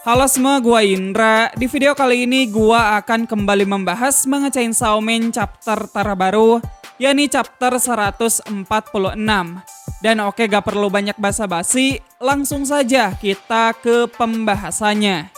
Halo semua, gua Indra. Di video kali ini gua akan kembali membahas Manga Chainsaw Man chapter terbaru, yakni chapter 146. Dan oke, gak perlu banyak basa-basi, langsung saja kita ke pembahasannya.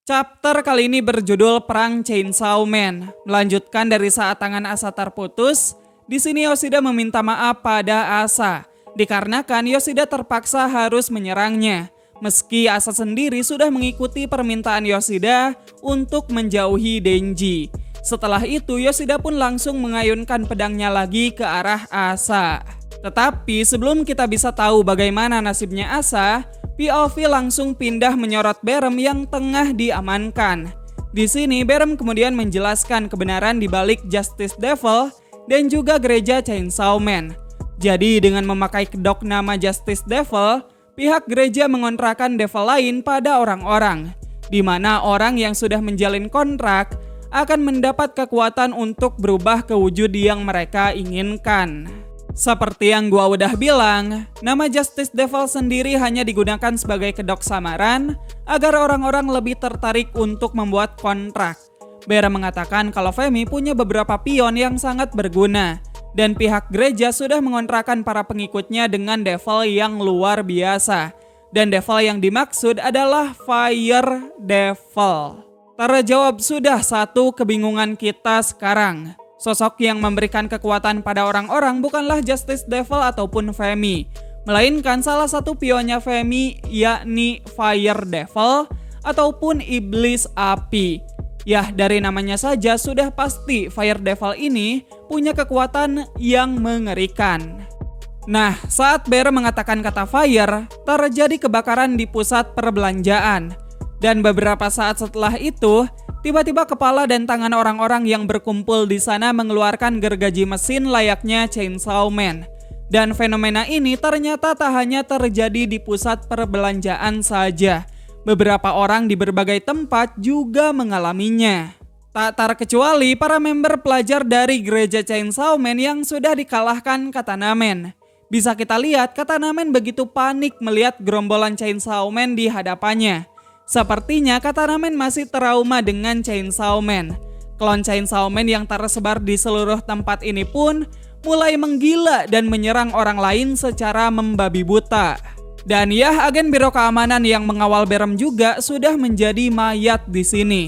Chapter kali ini berjudul Perang Chainsaw Man. Melanjutkan dari saat tangan Asa terputus, di sini Yoshida meminta maaf pada Asa, dikarenakan Yoshida terpaksa harus menyerangnya. Meski Asa sendiri sudah mengikuti permintaan Yoshida untuk menjauhi Denji. Setelah itu Yoshida pun langsung mengayunkan pedangnya lagi ke arah Asa. Tetapi sebelum kita bisa tahu bagaimana nasibnya Asa, POV langsung pindah menyorot Berem yang tengah diamankan. Di sini Berem kemudian menjelaskan kebenaran di balik Justice Devil dan juga gereja Chainsaw Man. Jadi dengan memakai kedok nama Justice Devil, pihak gereja mengontrakkan devil lain pada orang-orang, di mana orang yang sudah menjalin kontrak akan mendapat kekuatan untuk berubah ke wujud yang mereka inginkan. Seperti yang gua udah bilang, nama Justice Devil sendiri hanya digunakan sebagai kedok samaran agar orang-orang lebih tertarik untuk membuat kontrak. Berem mengatakan kalau Femi punya beberapa pion yang sangat berguna, dan pihak gereja sudah mengontrakkan para pengikutnya dengan devil yang luar biasa. Dan devil yang dimaksud adalah Fire Devil. Terjawab sudah satu kebingungan kita sekarang. Sosok yang memberikan kekuatan pada orang-orang bukanlah Justice Devil ataupun Femi, melainkan salah satu pionnya Femi, yakni Fire Devil ataupun Iblis Api. Yah, dari namanya saja sudah pasti Fire Devil ini punya kekuatan yang mengerikan. Nah, saat Berem mengatakan kata fire, terjadi kebakaran di pusat perbelanjaan. Dan beberapa saat setelah itu, tiba-tiba kepala dan tangan orang-orang yang berkumpul di sana mengeluarkan gergaji mesin layaknya Chainsaw Man. Dan fenomena ini ternyata tak hanya terjadi di pusat perbelanjaan saja. Beberapa orang di berbagai tempat juga mengalaminya. Tak terkecuali para member pelajar dari gereja Chainsaw Man yang sudah dikalahkan Katana Man. Bisa kita lihat Katana Man begitu panik melihat gerombolan Chainsaw Man di hadapannya. Sepertinya Katana Man masih trauma dengan Chainsaw Man. Klon Chainsaw Man yang tersebar di seluruh tempat ini pun mulai menggila dan menyerang orang lain secara membabi buta. Dan ya, agen biro keamanan yang mengawal Berem juga sudah menjadi mayat di sini.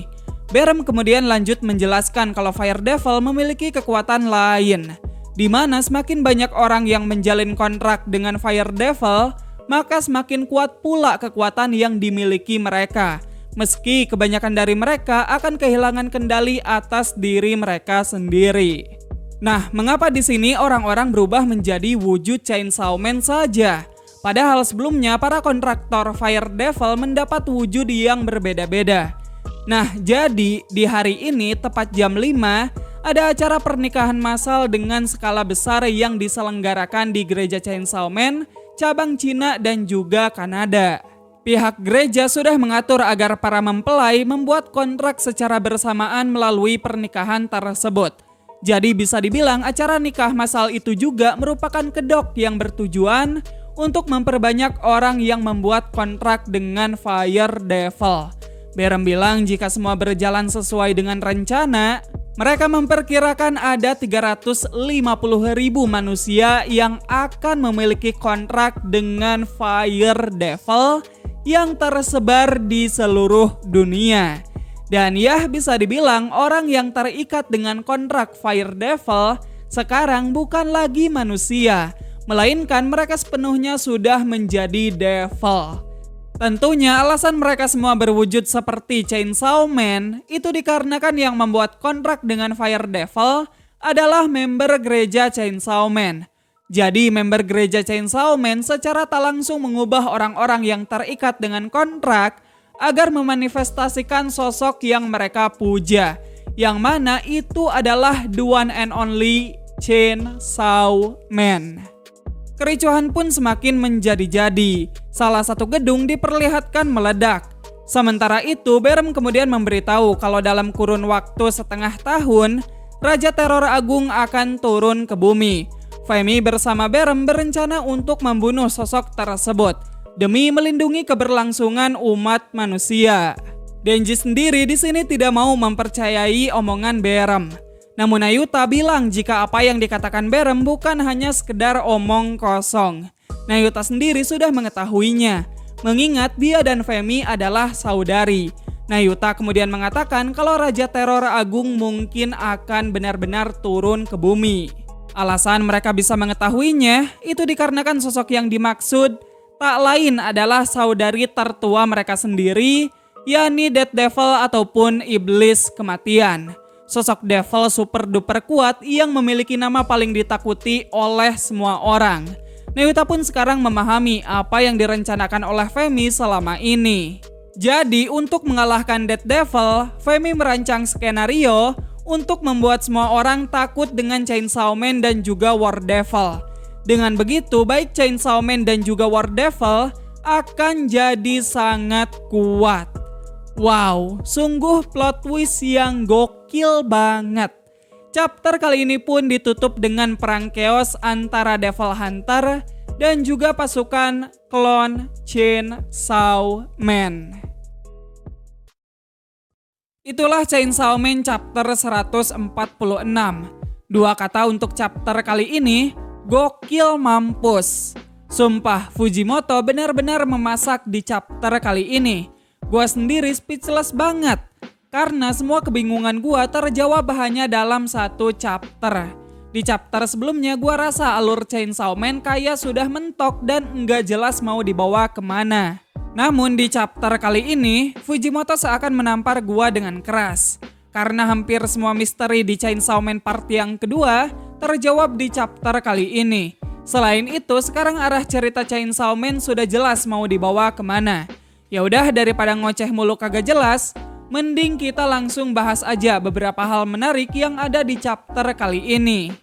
Berem kemudian lanjut menjelaskan kalau Fire Devil memiliki kekuatan lain, di mana semakin banyak orang yang menjalin kontrak dengan Fire Devil, maka semakin kuat pula kekuatan yang dimiliki mereka. Meski kebanyakan dari mereka akan kehilangan kendali atas diri mereka sendiri. Nah, mengapa di sini orang-orang berubah menjadi wujud Chainsaw Man saja? Padahal sebelumnya para kontraktor Fire Devil mendapat wujud yang berbeda-beda. Nah, jadi di hari ini tepat jam 5 ada acara pernikahan massal dengan skala besar yang diselenggarakan di gereja Chainsaw Man, cabang Cina dan juga Kanada. Pihak gereja sudah mengatur agar para mempelai membuat kontrak secara bersamaan melalui pernikahan tersebut. Jadi bisa dibilang acara nikah massal itu juga merupakan kedok yang bertujuan untuk memperbanyak orang yang membuat kontrak dengan Fire Devil. Berem bilang jika semua berjalan sesuai dengan rencana, mereka memperkirakan ada 350.000 manusia yang akan memiliki kontrak dengan Fire Devil yang tersebar di seluruh dunia. Dan ya, bisa dibilang orang yang terikat dengan kontrak Fire Devil sekarang bukan lagi manusia, melainkan mereka sepenuhnya sudah menjadi devil. Tentunya alasan mereka semua berwujud seperti Chainsaw Man itu dikarenakan yang membuat kontrak dengan Fire Devil adalah member gereja Chainsaw Man. Jadi member gereja Chainsaw Man secara tak langsung mengubah orang-orang yang terikat dengan kontrak agar memanifestasikan sosok yang mereka puja, yang mana itu adalah the one and only Chainsaw Man. Kericuhan pun semakin menjadi-jadi. Salah satu gedung diperlihatkan meledak. Sementara itu, Berem kemudian memberitahu kalau dalam kurun waktu setengah tahun, Raja Teror Agung akan turun ke bumi. Femi bersama Berem berencana untuk membunuh sosok tersebut. demi melindungi keberlangsungan umat manusia. Denji sendiri di sini tidak mau mempercayai omongan Berem. Namun Nayuta bilang jika apa yang dikatakan Berem bukan hanya sekedar omong kosong. Nayuta sendiri sudah mengetahuinya, mengingat dia dan Femi adalah saudari. Nayuta kemudian mengatakan kalau Raja Teror Agung mungkin akan benar-benar turun ke bumi. Alasan mereka bisa mengetahuinya itu dikarenakan sosok yang dimaksud tak lain adalah saudari tertua mereka sendiri, yakni Death Devil ataupun Iblis Kematian. Sosok devil super duper kuat yang memiliki nama paling ditakuti oleh semua orang. Nayuta pun sekarang memahami apa yang direncanakan oleh Femi selama ini. Jadi untuk mengalahkan Death Devil, Femi merancang skenario untuk membuat semua orang takut dengan Chainsaw Man dan juga War Devil. Dengan begitu, baik Chainsaw Man dan juga War Devil akan jadi sangat kuat. Wow, sungguh plot twist yang gokil banget. Chapter kali ini pun ditutup dengan perang chaos antara Devil Hunter dan juga pasukan klon Chainsaw Man. Itulah Chainsaw Man chapter 146. Dua kata untuk chapter kali ini, gokil mampus. Sumpah, Fujimoto benar-benar memasak di chapter kali ini. Gua sendiri speechless banget, karena semua kebingungan gua terjawab hanya dalam satu chapter. Di chapter sebelumnya gua rasa alur Chainsaw Man kayak sudah mentok dan nggak jelas mau dibawa kemana. Namun di chapter kali ini, Fujimoto seakan menampar gua dengan keras. Karena hampir semua misteri di Chainsaw Man part yang kedua terjawab di chapter kali ini. Selain itu, sekarang arah cerita Chainsaw Man sudah jelas mau dibawa kemana. Ya udah, daripada ngoceh mulu kagak jelas, mending kita langsung bahas aja beberapa hal menarik yang ada di chapter kali ini.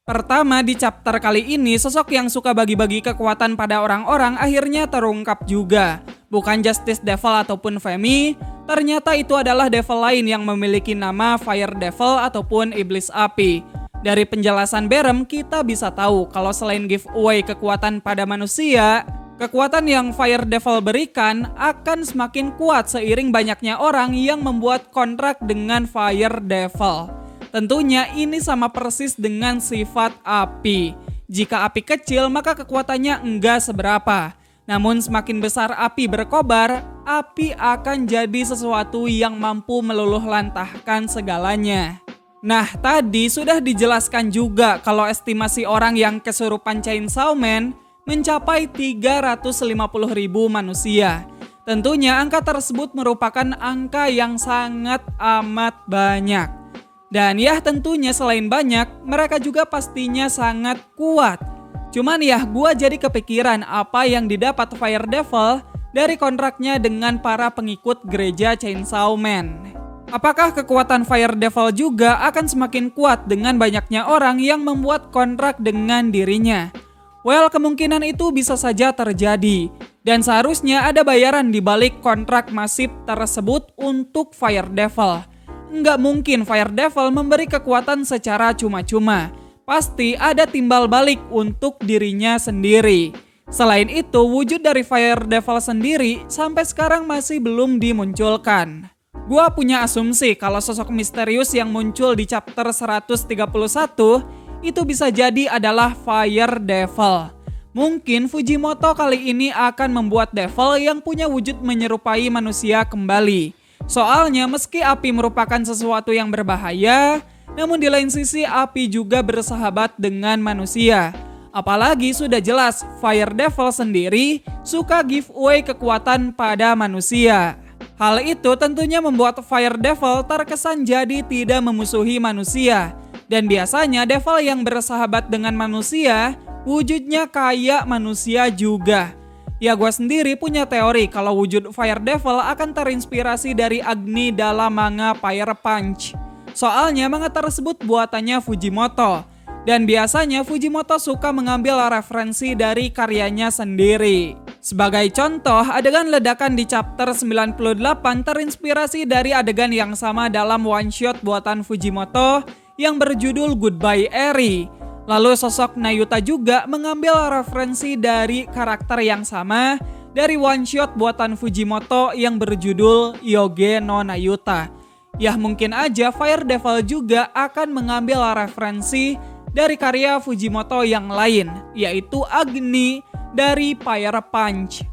Pertama, di chapter kali ini sosok yang suka bagi-bagi kekuatan pada orang-orang akhirnya terungkap juga. Bukan Justice Devil ataupun Femi, ternyata itu adalah devil lain yang memiliki nama Fire Devil ataupun Iblis Api. Dari penjelasan Berem kita bisa tahu kalau selain giveaway kekuatan pada manusia, kekuatan yang Fire Devil berikan akan semakin kuat seiring banyaknya orang yang membuat kontrak dengan Fire Devil. Tentunya ini sama persis dengan sifat api. Jika api kecil maka kekuatannya enggak seberapa. Namun semakin besar api berkobar, api akan jadi sesuatu yang mampu meluluh lantahkan segalanya. Nah, tadi sudah dijelaskan juga kalau estimasi orang yang kesurupan Chainsaw Man mencapai 350.000 manusia. Tentunya angka tersebut merupakan angka yang sangat amat banyak. Dan ya tentunya selain banyak, mereka juga pastinya sangat kuat. Cuman ya gua jadi kepikiran apa yang didapat Fire Devil dari kontraknya dengan para pengikut gereja Chainsaw Man. Apakah kekuatan Fire Devil juga akan semakin kuat dengan banyaknya orang yang membuat kontrak dengan dirinya? Well, kemungkinan itu bisa saja terjadi. Dan seharusnya ada bayaran di balik kontrak masif tersebut untuk Fire Devil. Nggak mungkin Fire Devil memberi kekuatan secara cuma-cuma. Pasti ada timbal balik untuk dirinya sendiri. Selain itu, wujud dari Fire Devil sendiri sampai sekarang masih belum dimunculkan. Gua punya asumsi kalau sosok misterius yang muncul di chapter 131 itu bisa jadi adalah Fire Devil. Mungkin Fujimoto kali ini akan membuat devil yang punya wujud menyerupai manusia kembali. Soalnya meski api merupakan sesuatu yang berbahaya, namun di lain sisi api juga bersahabat dengan manusia. Apalagi sudah jelas Fire Devil sendiri suka giveaway kekuatan pada manusia. Hal itu tentunya membuat Fire Devil terkesan jadi tidak memusuhi manusia. Dan biasanya devil yang bersahabat dengan manusia, wujudnya kayak manusia juga. Ya gue sendiri punya teori kalau wujud Fire Devil akan terinspirasi dari Agni dalam manga Fire Punch. Soalnya manga tersebut buatannya Fujimoto. Dan biasanya Fujimoto suka mengambil referensi dari karyanya sendiri. Sebagai contoh, adegan ledakan di chapter 98 terinspirasi dari adegan yang sama dalam one shot buatan Fujimoto yang berjudul Goodbye Eri. Lalu sosok Nayuta juga mengambil referensi dari karakter yang sama dari one shot buatan Fujimoto yang berjudul Yoge no Nayuta. Ya mungkin aja Fire Devil juga akan mengambil referensi dari karya Fujimoto yang lain, yaitu Agni dari Fire Punch.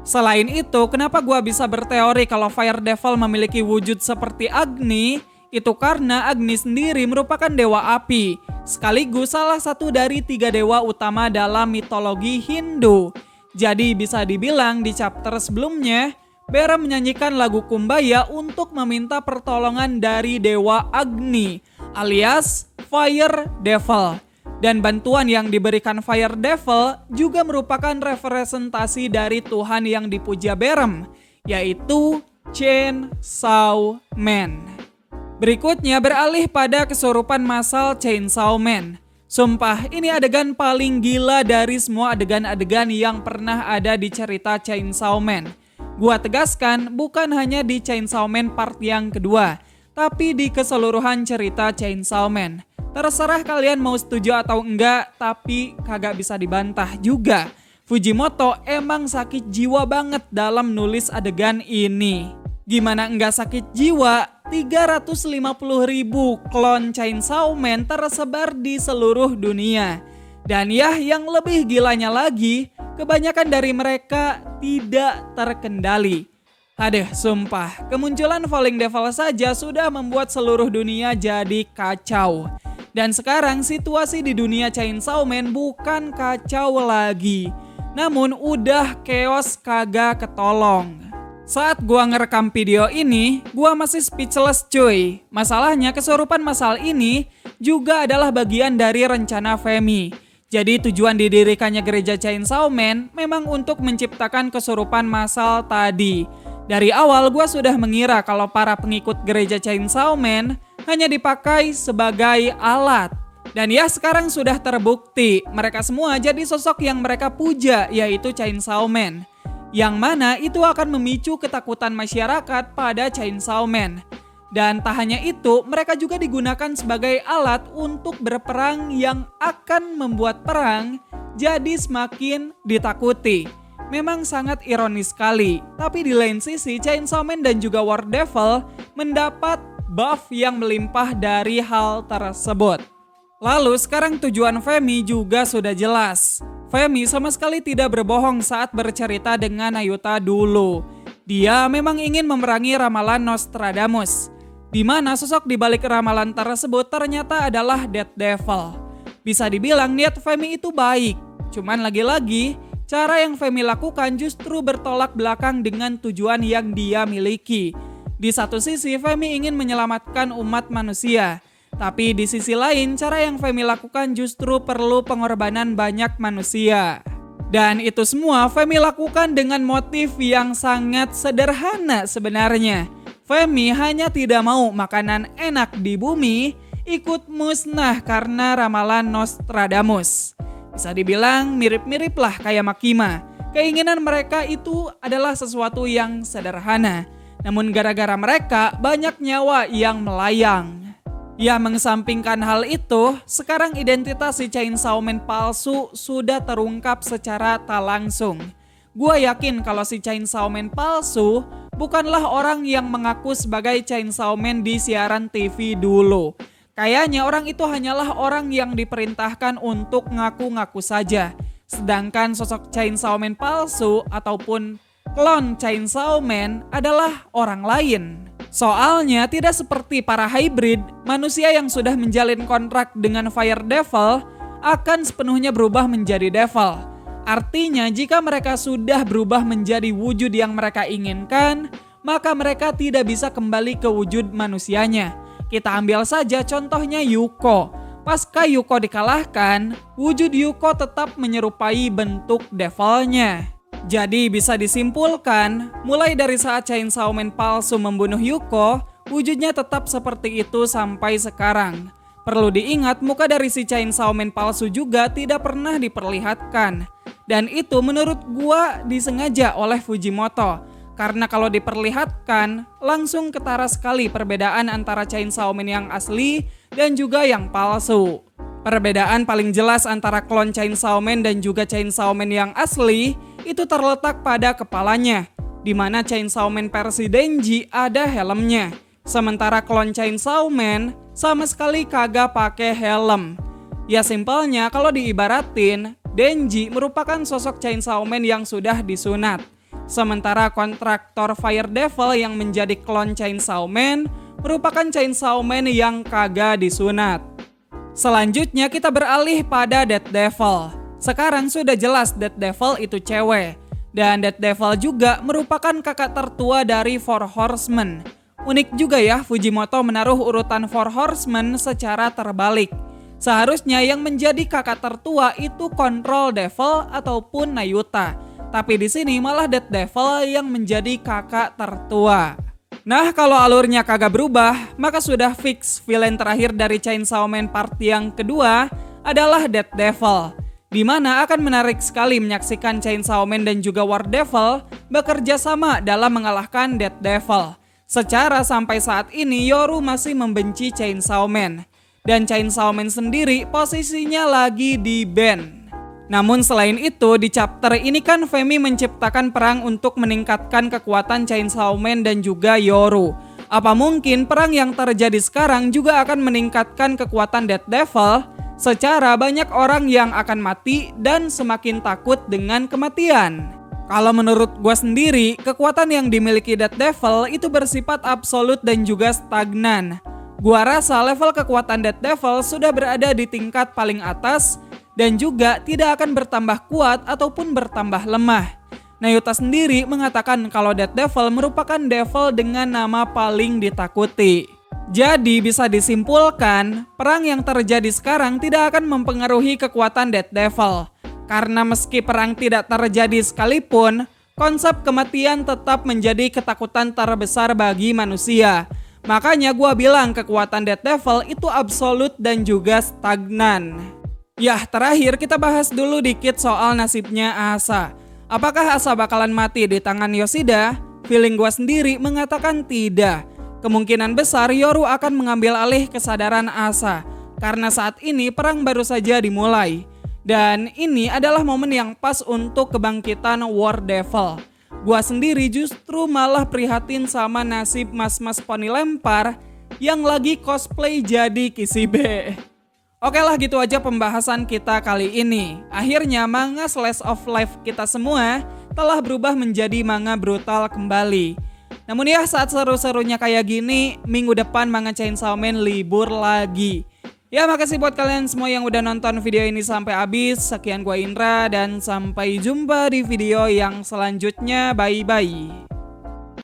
Selain itu, kenapa gua bisa berteori kalau Fire Devil memiliki wujud seperti Agni? Itu karena Agni sendiri merupakan dewa api, sekaligus salah satu dari 3 dewa utama dalam mitologi Hindu. Jadi bisa dibilang di chapter sebelumnya, Bera menyanyikan lagu Kumbaya untuk meminta pertolongan dari dewa Agni, alias Fire Devil. Dan bantuan yang diberikan Fire Devil juga merupakan representasi dari Tuhan yang dipuja Berem, yaitu Chainsaw Man. Berikutnya beralih pada kesurupan massal Chainsaw Man. Sumpah, ini adegan paling gila dari semua adegan-adegan yang pernah ada di cerita Chainsaw Man. Gua tegaskan, bukan hanya di Chainsaw Man part yang kedua, tapi di keseluruhan cerita Chainsaw Man. Terserah kalian mau setuju atau enggak, tapi kagak bisa dibantah juga. Fujimoto emang sakit jiwa banget dalam nulis adegan ini. Gimana enggak sakit jiwa? 350.000 klon Chainsaw Man tersebar di seluruh dunia. Dan ya yang lebih gilanya lagi, kebanyakan dari mereka tidak terkendali. Aduh sumpah, kemunculan Falling Devil saja sudah membuat seluruh dunia jadi kacau. Dan sekarang situasi di dunia Chainsaw Man bukan kacau lagi, namun udah chaos kagak ketolong. Saat gua ngerekam video ini, gua masih speechless cuy. Masalahnya kesurupan massal ini juga adalah bagian dari rencana Femi. Jadi tujuan didirikannya gereja Chainsaw Man memang untuk menciptakan kesurupan massal tadi. Dari awal gua sudah mengira kalau para pengikut gereja Chainsaw Man hanya dipakai sebagai alat. Dan ya sekarang sudah terbukti, mereka semua jadi sosok yang mereka puja, yaitu Chainsaw Man. Yang mana itu akan memicu ketakutan masyarakat pada Chainsaw Man. Dan tak hanya itu, mereka juga digunakan sebagai alat untuk berperang yang akan membuat perang jadi semakin ditakuti. Memang sangat ironis sekali, tapi di lain sisi Chainsaw Man dan juga War Devil mendapat buff yang melimpah dari hal tersebut. Lalu sekarang tujuan Femi juga sudah jelas. Femi sama sekali tidak berbohong saat bercerita dengan Nayuta dulu. Dia memang ingin memerangi ramalan Nostradamus, di mana sosok di balik ramalan tersebut ternyata adalah Dead Devil. Bisa dibilang niat Femi itu baik, cuman lagi-lagi cara yang Femi lakukan justru bertolak belakang dengan tujuan yang dia miliki. Di satu sisi Femi ingin menyelamatkan umat manusia, tapi di sisi lain, cara yang Femi lakukan justru perlu pengorbanan banyak manusia. Dan itu semua Femi lakukan dengan motif yang sangat sederhana sebenarnya. Femi hanya tidak mau makanan enak di bumi ikut musnah karena ramalan Nostradamus. Bisa dibilang mirip-mirip lah kayak Makima. Keinginan mereka itu adalah sesuatu yang sederhana. Namun gara-gara mereka banyak nyawa yang melayang. Ya mengesampingkan hal itu, sekarang identitas si Chainsaw Man palsu sudah terungkap secara tak langsung. Gua yakin kalau si Chainsaw Man palsu bukanlah orang yang mengaku sebagai Chainsaw Man di siaran TV dulu. Kayaknya orang itu hanyalah orang yang diperintahkan untuk ngaku-ngaku saja. Sedangkan sosok Chainsaw Man palsu ataupun klon Chainsaw Man adalah orang lain. Soalnya tidak seperti para hybrid, manusia yang sudah menjalin kontrak dengan Fire Devil akan sepenuhnya berubah menjadi devil. Artinya jika mereka sudah berubah menjadi wujud yang mereka inginkan, maka mereka tidak bisa kembali ke wujud manusianya. Kita ambil saja contohnya Yuko. Pasca Yuko dikalahkan, wujud Yuko tetap menyerupai bentuk devilnya. Jadi bisa disimpulkan, mulai dari saat Chainsaw Man palsu membunuh Yuko, wujudnya tetap seperti itu sampai sekarang. Perlu diingat, muka dari si Chainsaw Man palsu juga tidak pernah diperlihatkan. Dan itu menurut gua disengaja oleh Fujimoto. Karena kalau diperlihatkan, langsung ketara sekali perbedaan antara Chainsaw Man yang asli dan juga yang palsu. Perbedaan paling jelas antara klon Chainsaw Man dan juga Chainsaw Man yang asli itu terletak pada kepalanya, di mana Chainsaw Man versi Denji ada helmnya. Sementara klon Chainsaw Man sama sekali kagak pakai helm. Ya simpelnya kalau diibaratin, Denji merupakan sosok Chainsaw Man yang sudah disunat. Sementara kontraktor Fire Devil yang menjadi klon Chainsaw Man merupakan Chainsaw Man yang kagak disunat. Selanjutnya kita beralih pada Death Devil. Sekarang sudah jelas Death Devil itu cewek. Dan Death Devil juga merupakan kakak tertua dari Four Horsemen. Unik juga ya Fujimoto menaruh urutan Four Horsemen secara terbalik. Seharusnya yang menjadi kakak tertua itu Control Devil ataupun Nayuta. Tapi di sini malah Death Devil yang menjadi kakak tertua. Nah kalau alurnya kagak berubah, maka sudah fix villain terakhir dari Chainsaw Man part yang kedua adalah Death Devil. Dimana akan menarik sekali menyaksikan Chainsaw Man dan juga War Devil bekerja sama dalam mengalahkan Death Devil. Secara sampai saat ini Yoru masih membenci Chainsaw Man. Dan Chainsaw Man sendiri posisinya lagi di ban. Namun selain itu di chapter ini kan Femi menciptakan perang untuk meningkatkan kekuatan Chainsaw Man dan juga Yoru. Apa mungkin perang yang terjadi sekarang juga akan meningkatkan kekuatan Death Devil? Secara banyak orang yang akan mati dan semakin takut dengan kematian. Kalau menurut gue sendiri, kekuatan yang dimiliki Death Devil itu bersifat absolut dan juga stagnan. Gua rasa level kekuatan Death Devil sudah berada di tingkat paling atas dan juga tidak akan bertambah kuat ataupun bertambah lemah. Nayuta sendiri mengatakan kalau Death Devil merupakan devil dengan nama paling ditakuti. Jadi bisa disimpulkan, perang yang terjadi sekarang tidak akan mempengaruhi kekuatan Death Devil. Karena meski perang tidak terjadi sekalipun, konsep kematian tetap menjadi ketakutan terbesar bagi manusia. Makanya gue bilang kekuatan Death Devil itu absolut dan juga stagnan. Yah terakhir kita bahas dulu dikit soal nasibnya Asa. Apakah Asa bakalan mati di tangan Yoshida? Feeling gue sendiri mengatakan tidak. Kemungkinan besar Yoru akan mengambil alih kesadaran Asa. Karena saat ini perang baru saja dimulai. Dan ini adalah momen yang pas untuk kebangkitan War Devil. Gua sendiri justru malah prihatin sama nasib mas-mas poni lempar yang lagi cosplay jadi Kishibe. Oke lah gitu aja pembahasan kita kali ini. Akhirnya manga slice of life kita semua telah berubah menjadi manga brutal kembali. Namun ya saat seru-serunya kayak gini, minggu depan manga Chainsaw Man libur lagi. Ya makasih buat kalian semua yang udah nonton video ini sampai habis. Sekian gua Indra dan sampai jumpa di video yang selanjutnya. Bye bye.